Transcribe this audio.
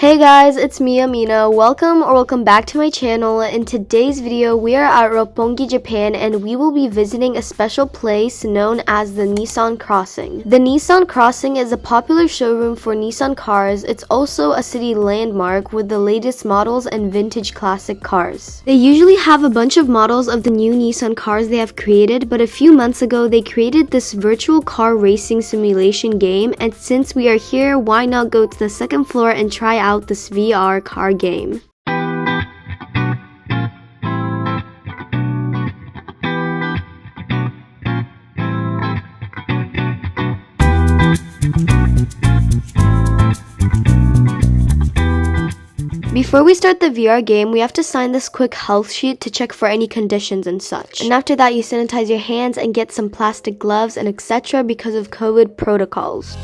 Hey guys, it's me Amina. Welcome back to my channel. In today's video, we are at Roppongi, Japan, and we will be visiting a special place known as the Nissan Crossing. The Nissan Crossing is a popular showroom for Nissan cars. It's also a city landmark with the latest models and vintage classic cars. They usually have a bunch of models of the new Nissan cars they have created, but a few months ago they created this virtual car racing simulation game, and since we are here, why not go to the second floor and try out this VR car game. Before we start the VR game, we have to sign this quick health sheet to check for any conditions and such. And after that, you sanitize your hands and get some plastic gloves and etc. because of COVID protocols.